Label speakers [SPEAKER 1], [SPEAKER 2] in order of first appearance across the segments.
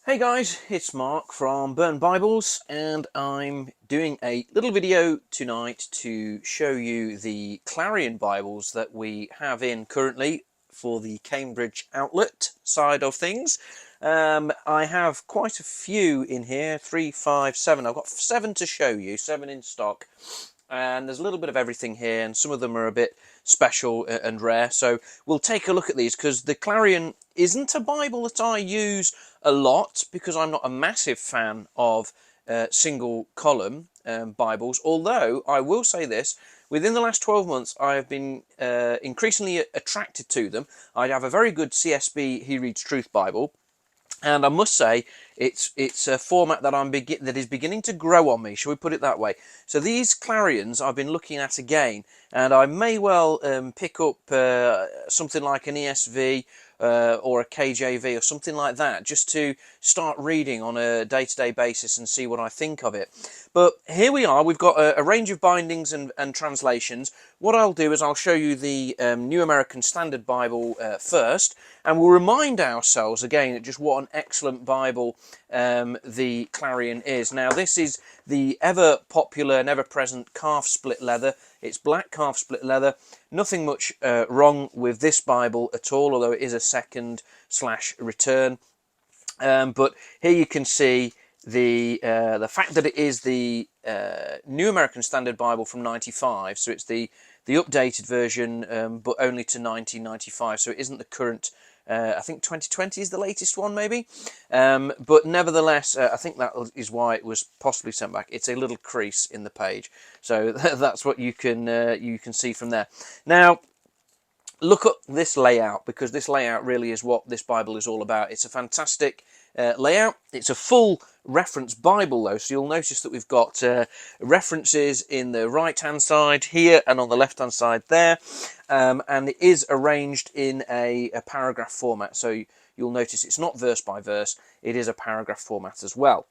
[SPEAKER 1] Hey guys, it's Mark from Burn Bibles, and I'm doing a little video tonight to show you the Clarion Bibles that we have in currently for the Cambridge outlet side of things. I have quite a few in here, 3, 5, 7. I've got 7 to show you, 7 in stock. And there's a little bit of everything here, and some of them are a bit special and rare, so we'll take a look at these, because the Clarion isn't a Bible that I use a lot, because I'm not a massive fan of single column Bibles, although I will say this: within the last 12 months I have been increasingly attracted to them. I have a very good CSB He Reads Truth Bible, and I must say, it's a format that that is beginning to grow on me. Shall we put it that way? So these Clarions I've been looking at again, and I may well pick up something like an ESV or a KJV or something like that, just to start reading on a day-to-day basis and see what I think of it. But here we are. We've got a range of bindings and translations. What I'll do is I'll show you the New American Standard Bible first, and we'll remind ourselves again just what an excellent Bible the Clarion is. Now, this is the ever popular and ever present calf split leather. It's black calf split leather. Nothing much wrong with this Bible at all, although it is a second/return. But here you can see the fact that it is the New American Standard Bible from '95, so it's the updated version, but only to 1995, so it isn't the current. I think 2020 is the latest one, maybe. But nevertheless, I think that is why it was possibly sent back. It's a little crease in the page, so that's what you can see from there. Now, look at this layout, because this layout really is what this Bible is all about. It's a fantastic layout. It's a full reference Bible, though, so you'll notice that we've got references in the right hand side here and on the left hand side there, and it is arranged in a paragraph format, so you'll notice it's not verse by verse, it is a paragraph format as well.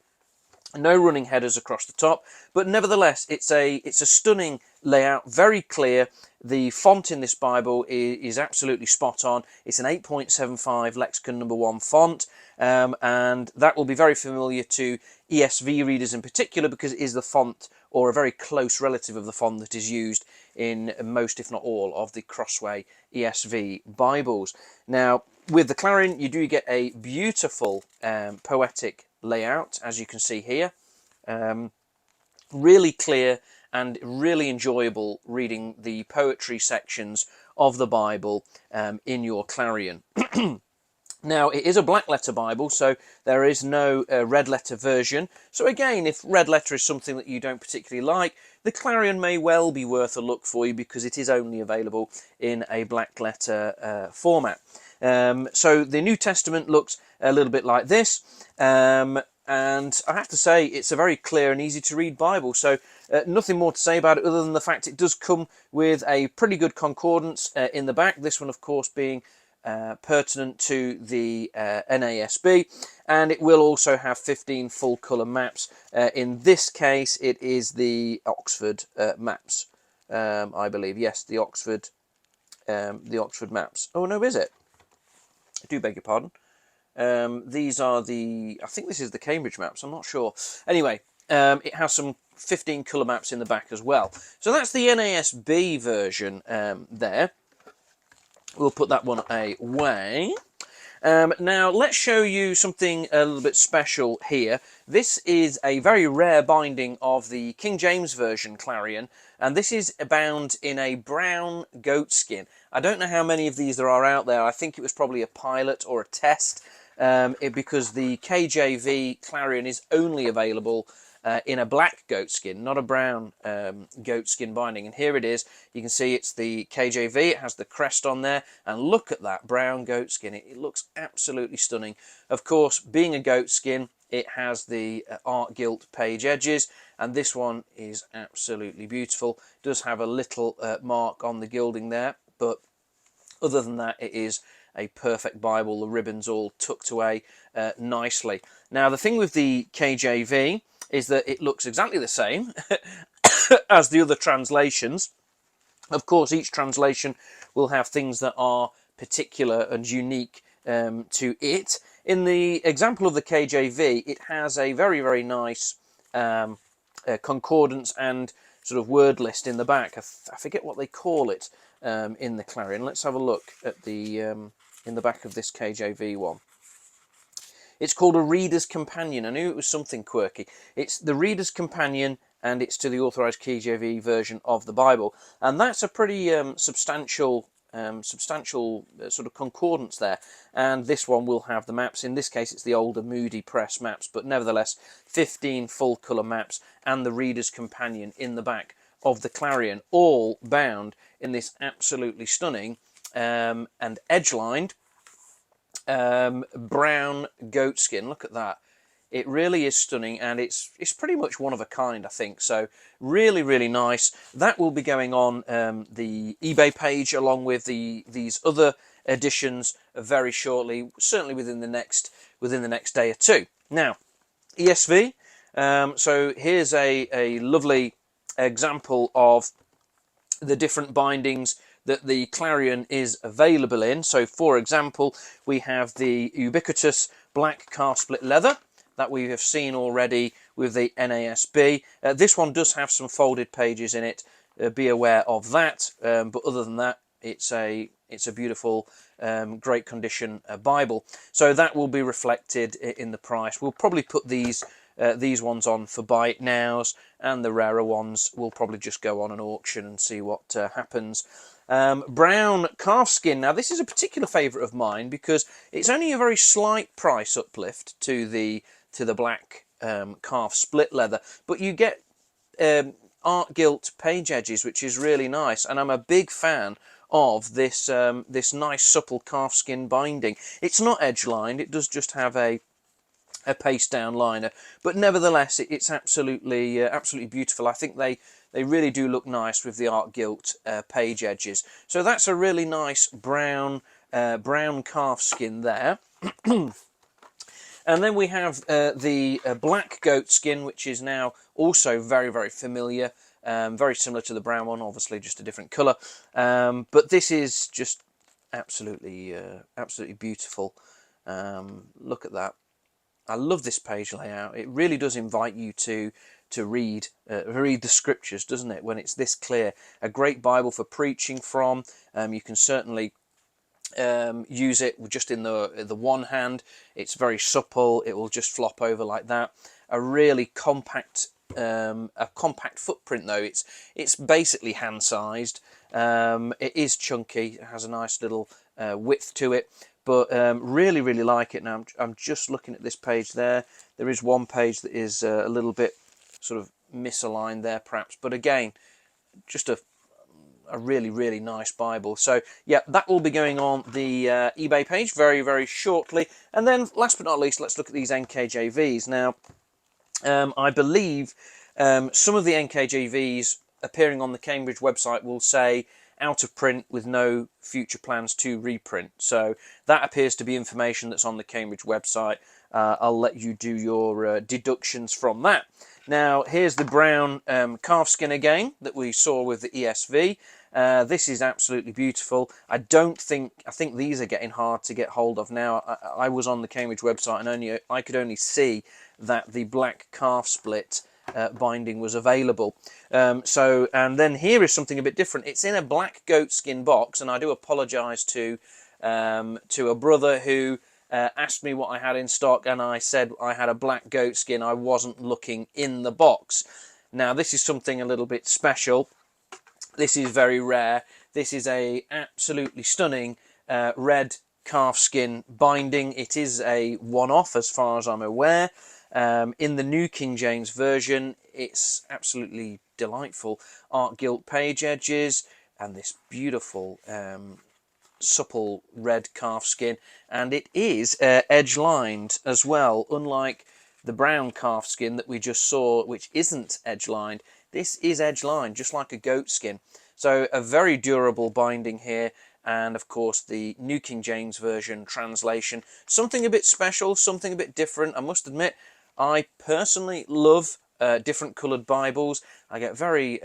[SPEAKER 1] No running headers across the top, but nevertheless it's a stunning layout, very clear. The font in this Bible is absolutely spot on. It's an 8.75 lexicon #1 font, and that will be very familiar to ESV readers in particular, because it is the font, or a very close relative of the font, that is used in most, if not all, of the Crossway ESV Bibles. Now, with the Clarion, you do get a beautiful poetic layout, as you can see here. Really clear and really enjoyable reading the poetry sections of the Bible in your Clarion. Now, it is a black letter Bible, so there is no red letter version. So again, if red letter is something that you don't particularly like, the Clarion may well be worth a look for you, because it is only available in a black letter format. So the New Testament looks a little bit like this, and I have to say it's a very clear and easy to read Bible, so nothing more to say about it other than the fact it does come with a pretty good concordance in the back, this one of course being pertinent to the NASB, and it will also have 15 full colour maps. In this case it is the Oxford maps, I believe. Yes, the Oxford maps. Oh no, is it? I do beg your pardon. These are I think this is the Cambridge maps, I'm not sure. Anyway, it has some 15 colour maps in the back as well. So that's the NASB version there. We'll put that one away. Now, let's show you something a little bit special here. This is a very rare binding of the King James Version Clarion, and this is bound in a brown goat skin. I don't know how many of these there are out there. I think it was probably a pilot or a test, because the KJV Clarion is only available in a black goat skin, not a brown goat skin binding. And here it is. You can see it's the KJV. It has the crest on there, and look at that brown goat skin. It looks absolutely stunning. Of course, being a goat skin, it has the art gilt page edges, and this one is absolutely beautiful. It does have a little mark on the gilding there, but other than that, it is a perfect Bible. The ribbons all tucked away nicely. Now, the thing with the KJV is that it looks exactly the same as the other translations. Of course, each translation will have things that are particular and unique to it. in the example of the KJV, it has a very, very nice concordance and sort of word list in the back. I forget what they call it in the Clarion. Let's have a look at the in the back of this KJV one. It's called a Reader's Companion. I knew it was something quirky. It's the Reader's Companion, and it's to the Authorized KJV version of the Bible, and that's a pretty substantial sort of concordance there. And this one will have the maps. In this case, it's the older Moody Press maps, but nevertheless, 15 full colour maps and the Reader's Companion in the back of the Clarion, all bound in this absolutely stunning and edge-lined brown goat skin. Look at that. It really is stunning, and it's pretty much one of a kind, I think. So really, really nice. That will be going on the eBay page along with these other editions very shortly, certainly within the next day or two. Now, ESV. So here's a lovely example of the different bindings that the Clarion is available in. So, for example, we have the ubiquitous black calf split leather that we have seen already with the NASB. This one does have some folded pages in it. Be aware of that. But other than that, it's a beautiful, great condition Bible. So that will be reflected in the price. We'll probably put these ones on for buy it nows, and the rarer ones will probably just go on an auction and see what happens. Brown calf skin. Now this is a particular favourite of mine because it's only a very slight price uplift to the black calf split leather, but you get art gilt page edges, which is really nice, and I'm a big fan of this this nice supple calf skin binding. It's not edge lined, it does just have a paste down liner, but nevertheless it's absolutely absolutely beautiful. I think they really do look nice with the art gilt page edges. So that's a really nice brown brown calf skin there. And then we have the black goat skin, which is now also very, very familiar, very similar to the brown one, obviously just a different colour. But this is just absolutely absolutely beautiful. Look at that. I love this page layout. It really does invite you to read the scriptures, doesn't it, when it's this clear. A great Bible for preaching from. You can certainly use it just in the one hand. It's very supple. It will just flop over like that. A really compact footprint though. It's basically hand sized. It is chunky. It has a nice little width to it. But really, really like it. Now, I'm just looking at this page there. There is one page that is a little bit sort of misaligned there, perhaps. But again, just a really, really nice Bible. So, yeah, that will be going on the eBay page very, very shortly. And then, last but not least, let's look at these NKJVs. Now, I believe some of the NKJVs appearing on the Cambridge website will say out of print with no future plans to reprint. So that appears to be information that's on the Cambridge website. I'll let you do your deductions from that. Now, here's the brown calf skin again that we saw with the ESV. This is absolutely beautiful. I think these are getting hard to get hold of now. I was on the Cambridge website and I could only see that the black calf split binding was available. And then here is something a bit different. It's in a black goat skin box, and I do apologise to a brother who asked me what I had in stock, and I said I had a black goat skin. I wasn't looking in the box. Now this is something a little bit special. This is very rare. This is a absolutely stunning red calf skin binding. It is a one-off as far as I'm aware. In the New King James Version, it's absolutely delightful. Art gilt page edges and this beautiful supple red calf skin, and it is edge lined as well, unlike the brown calf skin that we just saw, which isn't edge lined. This is edge lined, just like a goat skin. So a very durable binding here. And of course the New King James Version translation, something a bit special, something a bit different. I must admit, I personally love different coloured Bibles. I get very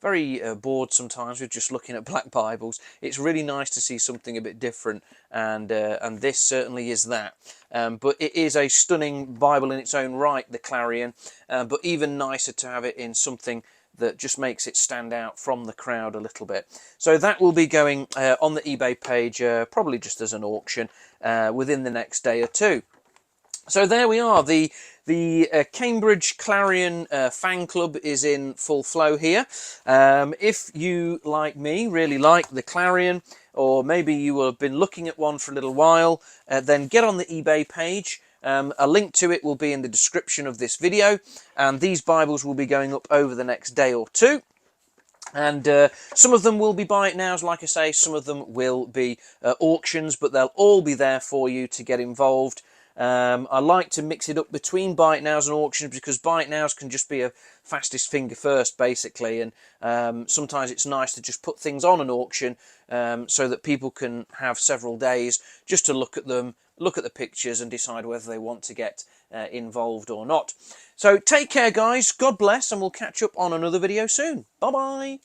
[SPEAKER 1] very bored sometimes with just looking at black Bibles. It's really nice to see something a bit different, and this certainly is that. But it is a stunning Bible in its own right, the Clarion, but even nicer to have it in something that just makes it stand out from the crowd a little bit. So that will be going on the eBay page, probably just as an auction within the next day or two. So there we are. The Cambridge Clarion fan club is in full flow here. If you, like me, really like the Clarion, or maybe you have been looking at one for a little while, then get on the eBay page. A link to it will be in the description of this video, and these Bibles will be going up over the next day or two. And some of them will be buy it nows, like I say, some of them will be auctions, but they'll all be there for you to get involved. I like to mix it up between buy it nows and auctions, because buy it nows can just be a fastest finger first, basically, and sometimes it's nice to just put things on an auction so that people can have several days just to look at them, look at the pictures, and decide whether they want to get involved or not. So take care, guys, God bless, and we'll catch up on another video soon. Bye bye.